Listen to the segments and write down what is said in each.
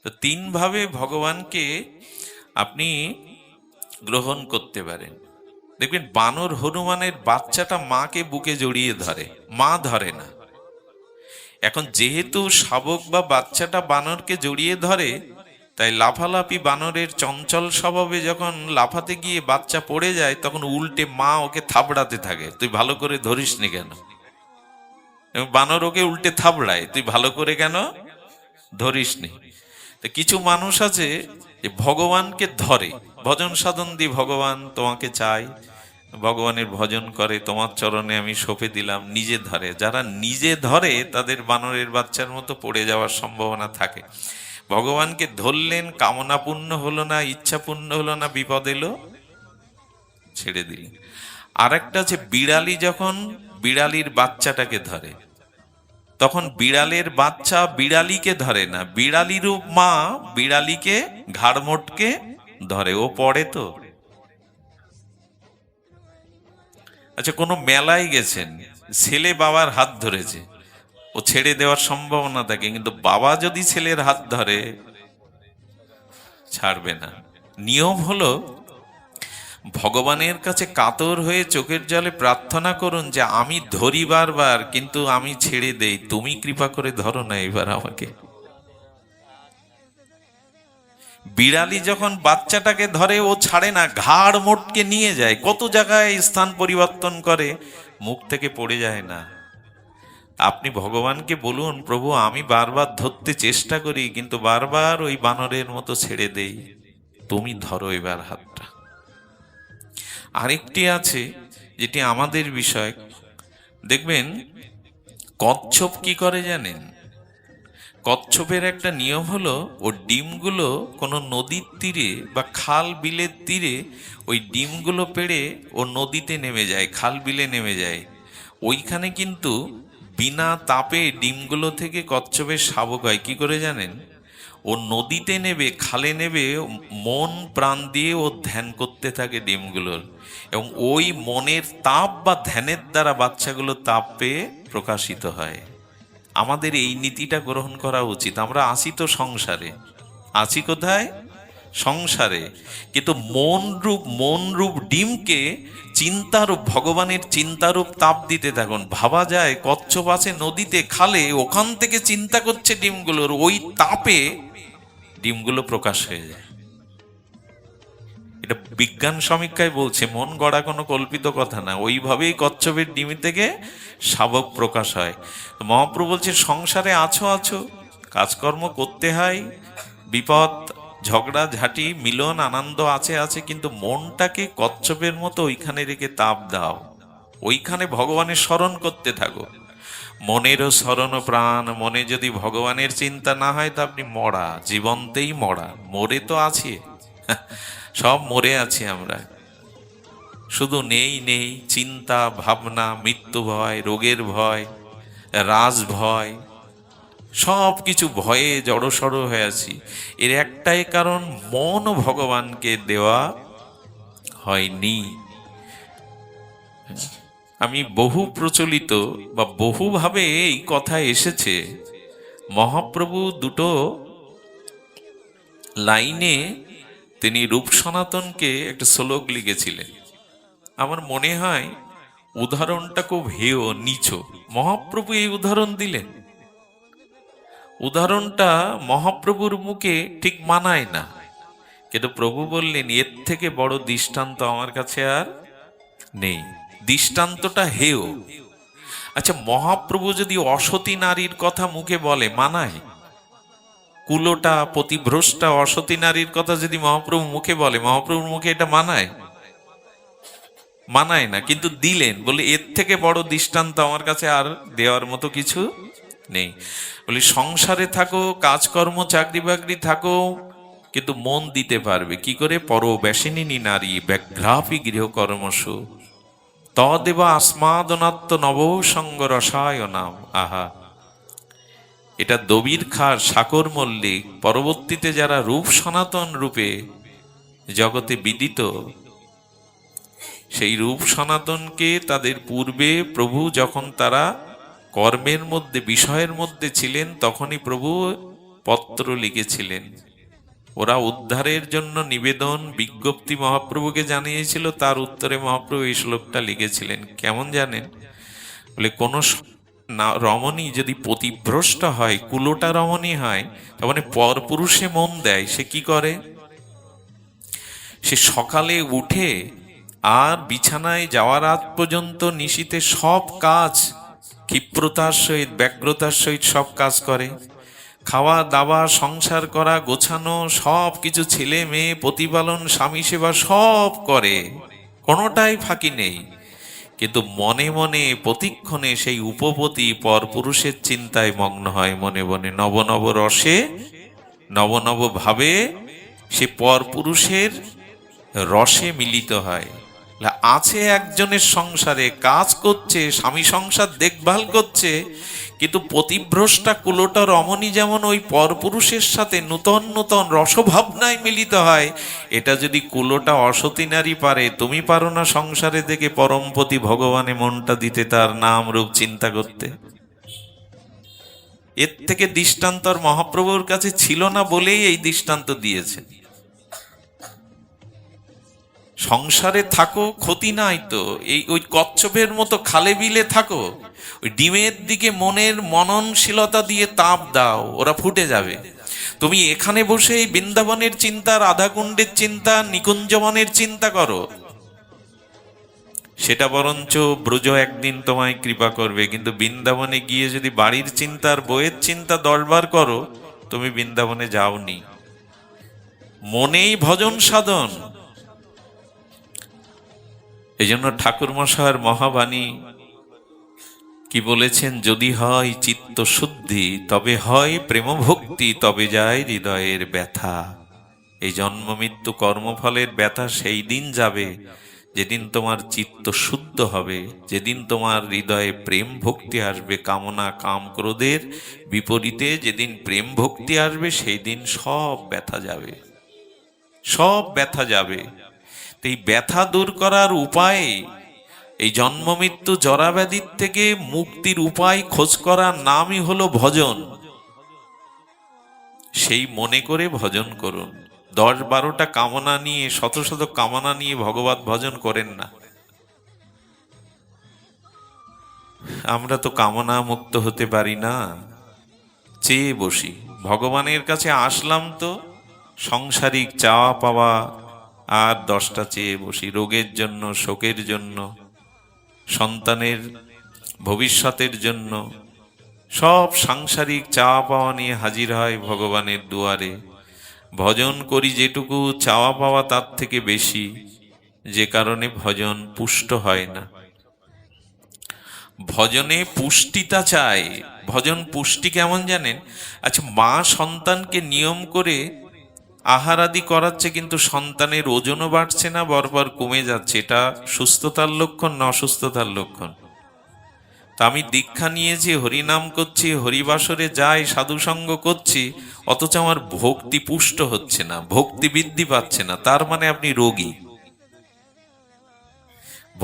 তো তিনভাবে ভগবানকে আপনি গ্রহণ করতে পারেন। দেখবেন বানর হনুমানের বাচ্চাটা মাকে বুকে জড়িয়ে ধরে, মা ধরে না। এখন যেহেতু শাবক বা বাচ্চাটা বানরকে জড়িয়ে ধরে, তাই লাফালাফি বানরের চঞ্চল স্বভাবে যখন লাফাতে গিয়ে বাচ্চা পড়ে যায়, তখন উল্টে মা ওকে থাবড়াতে থাকে, তুই ভালো করে ধরিসনি কেন। এবং বানর ওকে উল্টে থাবড়ায়, তুই ভালো করে কেন ধরিসনি। তো কিছু মানুষ আছে যে ভগবানকে ধরে, ভজন সাধন দিয়ে ভগবান তোমাকে চাই, ভগবানের ভজন করে, তোমার চরণে আমি সঁপে দিলাম, নিজে ধরে। যারা নিজে ধরে তাদের বানরের বাচ্চার মতো পড়ে যাওয়ার সম্ভাবনা থাকে। ভগবানকে ধরলেন, কামনা পূর্ণ হলো না, ইচ্ছা পূর্ণ হলো না, বিপদ এলো, ছেড়ে দিলেন। আর একটা আছে বিড়ালি যখন বিড়ালির বাচ্চাটাকে ধরে, তখন বিড়ালের বাচ্চা বিড়ালিকে ধরে না, বিড়ালির মা বিড়ালিকে ঘাড় মোটকে ধরে, ও পড়ে তো। আচ্ছা, কোনো মেলায় গেছেন, ছেলে বাবার হাত ধরেছে, ও ছেড়ে দেওয়ার সম্ভাবনা থাকে, কিন্তু বাবা যদি ছেলের হাত ধরে ছাড়বে না। নিয়ম হলো ভগবানের কাছে কাতর হয়ে চোখের জলে প্রার্থনা করুন যে আমি ধরি বারবার, কিন্তু আমি ছেড়ে দেই, তুমি কৃপা করে ধরো না এবার আমাকে। বিড়ালি যখন বাচ্চাটাকে ধরে ও ছাড়ে না, ঘাড় মোটকে নিয়ে যায়, কত জায়গায় স্থান পরিবর্তন করে, মুখ থেকে পড়ে যায় না। আপনি ভগবানকে বলুন, প্রভু আমি বারবার ধরতে চেষ্টা করি, কিন্তু বারবার ওই বানরের মতো ছেড়ে দেই, তুমি ধরো এবার হাতটা। আরেকটি আছে যেটি আমাদের বিষয়, দেখবেন কচ্ছপ কি করে জানেন? কচ্ছপের একটা নিয়ম হলো, ও ডিমগুলো কোনো নদীর তীরে বা খাল বিলের তীরে ওই ডিমগুলো পেড়ে ও নদীতে নেমে যায়, খাল বিলে নেমে যায়। ওইখানে কিন্তু বিনা তাপে ডিমগুলো থেকে কচ্ছপের শাবক হয়। কি করে জানেন? ও নদীতে নেবে, খালে নেবে, মন প্রাণ দিয়ে ও ধ্যান করতে থাকে ডিমগুলোর, এবং ওই মনের তাপ বা ধ্যানের দ্বারা বাচ্চাগুলো তাপ পেয়ে প্রকাশিত হয়। আমাদের এই নীতিটা গ্রহণ করা উচিত। আমরা আছি তো সংসারে, আছি কোথায়? সংসারে। কিন্তু মনরূপ ডিমকে চিন্তারূপ, ভগবানের চিন্তারূপ তাপ দিতে থাকুন। ভাবা যায় কচ্ছপ আছে নদীতে, খালে, ওখান থেকে চিন্তা করছে ডিমগুলোর, ওই তাপে ডিমগুলো প্রকাশ হয়ে যায়। এটা বিজ্ঞান সমীক্ষায় বলছে, মন গড়া কোনো কল্পিত কথা না। ওইভাবেই কচ্ছপের ডিম থেকে শাবক প্রকাশ হয়। মহাপ্রভু বলছে সংসারে আছো আছো, কাজকর্ম করতে হয়, বিপদ ঝগড়া ঝাঁটি মিলন আনন্দ আছে আছে, কিন্তু মনটাকে কচ্ছপের মতো ওইখানে রেখে তাপ দাও, ওইখানে ভগবানের স্মরণ করতে থাকো। মনেরও স্মরণ প্রাণ, মনে যদি ভগবানের চিন্তা না হয়, তা আপনি মরা, জীবনতেই মরা। মরে তো আছি, সব মরে আছি আমরা, শুধু নেই নেই চিন্তা ভাবনা, মৃত্যু ভয়, রোগের ভয়, রাজ ভয়, সব কিছু ভয়ে জড়সড় হয়ে আছি। এর একটাই কারণ, মন ভগবানকে দেওয়া হয়নি। আমি বহু প্রচলিত বা বহুভাবে এই কথা এসেছে। মহাপ্রভু দুটো লাইনে তিনি রূপ সনাতনকে একটা শ্লোক লিখেছিলেন। আমার মনে হয় উদাহরণটা খুব হেয়, নিচু। মহাপ্রভু এই উদাহরণ দিলেন, উদাহরণটা মহাপ্রভুর মুখে ঠিক মানায় না, কিন্তু প্রভু বললেন এর থেকে বড় দৃষ্টান্ত আমার কাছে আর নেই। দৃষ্টান্তটা হেয়। আচ্ছা, মহাপ্রভু যদি অসতী নারীর কথা মুখে বলে, মানায়? কুলোটা পতিভ্রষ্টা অসতী নারীর কথা যদি মহাপ্রভু মুখে বলে, মহাপ্রভুর মুখে এটা মানায়? মানায় না। কিন্তু দিলেন, বলে এর থেকে বড় দৃষ্টান্ত আমার কাছে আর দেওয়ার মতো কিছু নেই। বলি সংসারে থাকো, কাজকর্ম চাকরি বাকরি থাকো, কিন্তু মন দিতে পারবে কি করে? পরবেশিনী নারী ব্যাঘ্রাপি গৃহকর্মসু তদেবা আসমাদনাত্ম নবসঙ্গ রসায়নাম। আহা, এটা দবির খার সাকর মল্লিক, পরবর্তীতে যারা রূপ সনাতন রূপে জগতে বিদিত, সেই রূপ সনাতনকে তাদের পূর্বে প্রভু যখন তারা কর্মের মধ্যে বিষয়ের মধ্যে ছিলেন, তখনই প্রভু পত্র লিখেছিলেন। ওরা উদ্ধারের জন্য নিবেদন বিজ্ঞপ্তি মহাপ্রভুকে জানিয়েছিল, তার উত্তরে মহাপ্রভু এই শ্লোকটা লিখেছিলেন। কেমন জানেন? বলে কোন রমণী যদি পতিভ্রষ্ট হয়, কুলোটা রমণী হয়, তার মানে পরপুরুষে মন দেয়, সে কি করে? সে সকালে উঠে আর বিছানায় যাওয়ার আগ পর্যন্ত নিশীথে সব কাজ ক্ষিপ্রতার সহিত, ব্যগ্রতার সহিত সব কাজ করে। খাওয়া দাওয়া, সংসার করা, গোছানো, সব কিছু, ছেলে মেয়ে প্রতিপালন, স্বামী সেবা সব করে, কোনোটাই ফাঁকি নেই। কিন্তু মনে মনে প্রতিক্ষণে সেই উপপতি পরপুরুষের চিন্তায় মগ্ন হয়। মনে মনে নব নব রসে, নব নব ভাবে সে পরপুরুষের রসে মিলিত হয়। আছে একজনের সংসারে, কাজ করছে, স্বামী সংসার দেখভাল করছে, কিন্তু পতিভ্রষ্টা কুলোটা রমণী যেমন ওই পরপুরুষের সাথে নূতন নূতন রসভাবনায় মিলিত হয়, এটা যদি কুলোটা অসতী নারী পারে, তুমি পারো না সংসারে দেখে পরমপতি ভগবানে মনটা দিতে, তার নাম রূপ চিন্তা করতে? এর থেকে দৃষ্টান্তর মহাপ্রভুর কাছে ছিল না বলেই এই দৃষ্টান্ত দিয়েছেন। সংসারে থাকো, ক্ষতি নাই তো, এই ওই কচ্ছপের মতো খালে বিলে থাকো, ওই ডিমের দিকে মনের মননশীলতা দিয়ে তাপ দাও, ওরা ফুটে যাবে। তুমি এখানে বসে এই বৃন্দাবনের চিন্তা, রাধাকুণ্ডের চিন্তা, নিকুঞ্জবনের চিন্তা করো, সেটা বরঞ্চ ব্রজ একদিন তোমায় কৃপা করবে। কিন্তু বৃন্দাবনে গিয়ে যদি বাড়ির চিন্তা আর বইয়ের চিন্তা 10 বার করো, তুমি বৃন্দাবনে যাওনি। মনেই ভজন সাধন। এই জন্য ঠাকুর মশায়ের মহাবাণী কি বলেছেন? যদি হয় চিত্ত শুদ্ধি, তবে হয় প্রেম ভক্তি, তবে যায় হৃদয়ের ব্যথা। এই জন্ম মৃত্যু কর্মফলের ব্যথা সেই দিন যাবে যেদিন তোমার চিত্ত শুদ্ধ হবে, যেদিন তোমার হৃদয়ে প্রেম ভক্তি আসবে। কামনা কাম ক্রোধের বিপরীতে যেদিন প্রেম ভক্তি আসবে, সেই দিন সব ব্যথা যাবে, সব ব্যথা যাবে। এই ব্যথা দূর করার উপায়, এই জন্ম মৃত্যু জরাব্যাধির থেকে মুক্তির উপায় খোঁজ করার নামই হলো ভজন। সেই মনে করে ভজন করুন। 10-12টা কামনা নিয়ে, শত শত কামনা নিয়ে ভগবত ভজন করেন না। আমরা তো কামনা মুক্ত হতে পারি না, চেয়ে বসি। ভগবানের কাছে আসলাম তো সংসারিক চাওয়া পাওয়া আর 10টা চেয়ে বসি, রোগের জন্য, শোকের জন্য, সন্তানের ভবিষ্যতের জন্য, সব সাংসারিক চাওয়া পাওয়া নিয়ে হাজির হয় ভগবানের দুয়ারে। ভজন করি যেটুকু, চাওয়া পাওয়া তার থেকে বেশি, যে কারণে ভজন পুষ্ট হয় না। ভজনে পুষ্টিতা চাই। ভজন পুষ্টি কেমন জানেন? আচ্ছা, মা সন্তানকে নিয়ম করে আহার আদি করাচ্ছে, কিন্তু সন্তানের ওজনও বাড়ছে না, বরবার কমে যাচ্ছে, এটা সুস্থতার লক্ষণ না অসুস্থতার লক্ষণ? তা আমি দীক্ষা নিয়েছি, হরিনাম করছি, হরিবাসরে যাই, সাধুসঙ্গ করছি, অথচ আমার ভক্তি পুষ্ট হচ্ছে না, ভক্তি বৃদ্ধি পাচ্ছে না, তার মানে আপনি রোগী।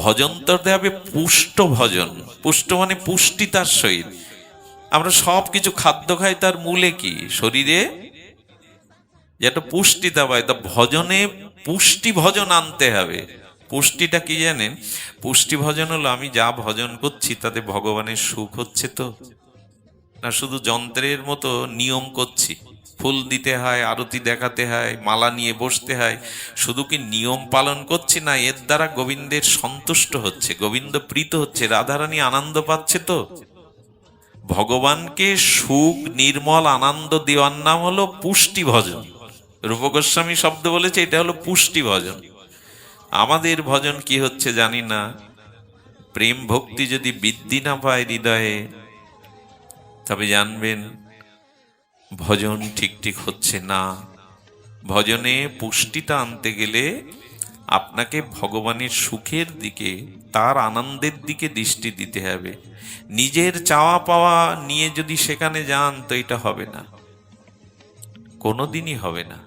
ভজন করতে হবে পুষ্ট ভজন। পুষ্ট মানে পুষ্টি তার সহিত। আমরা সব কিছু খাদ্য খাই, তার মূলে কি? শরীরে যেটা পুষ্টিতা পায়। তা ভজনে পুষ্টি ভজন আনতে হবে। পুষ্টিটা কি জানেন? পুষ্টি ভজন হলো আমি যা ভজন করছি তাতে ভগবানের সুখ হচ্ছে তো না, শুধু যন্ত্রের মতো নিয়ম করছি, ফুল দিতে হয়, আরতি দেখাতে হয়, মালা নিয়ে বসতে হয়, শুধু কি নিয়ম পালন করছি না, এর দ্বারা গোবিন্দের সন্তুষ্ট হচ্ছে, গোবিন্দ প্রীত হচ্ছে, রাধারানী আনন্দ পাচ্ছে তো? ভগবানকে সুখ নির্মল আনন্দ দেওয়ার নাম হলো পুষ্টি ভজন। রূপ গোস্বামী শব্দ বলেছে, এটা হলো পুষ্টি ভজন। আমাদের ভজন কি হচ্ছে জানি না। প্রেম ভক্তি যদি বৃদ্ধি না পায় হৃদয়ে, তবে জানবেন ভজন ঠিক ঠিক হচ্ছে না। ভজনে পুষ্টিটা আনতে গেলে আপনাকে ভগবানের সুখের দিকে, তার আনন্দের দিকে দৃষ্টি দিতে হবে। নিজের চাওয়া পাওয়া নিয়ে যদি সেখানে যান, তো এটা হবে না, কোনোদিনই হবে না।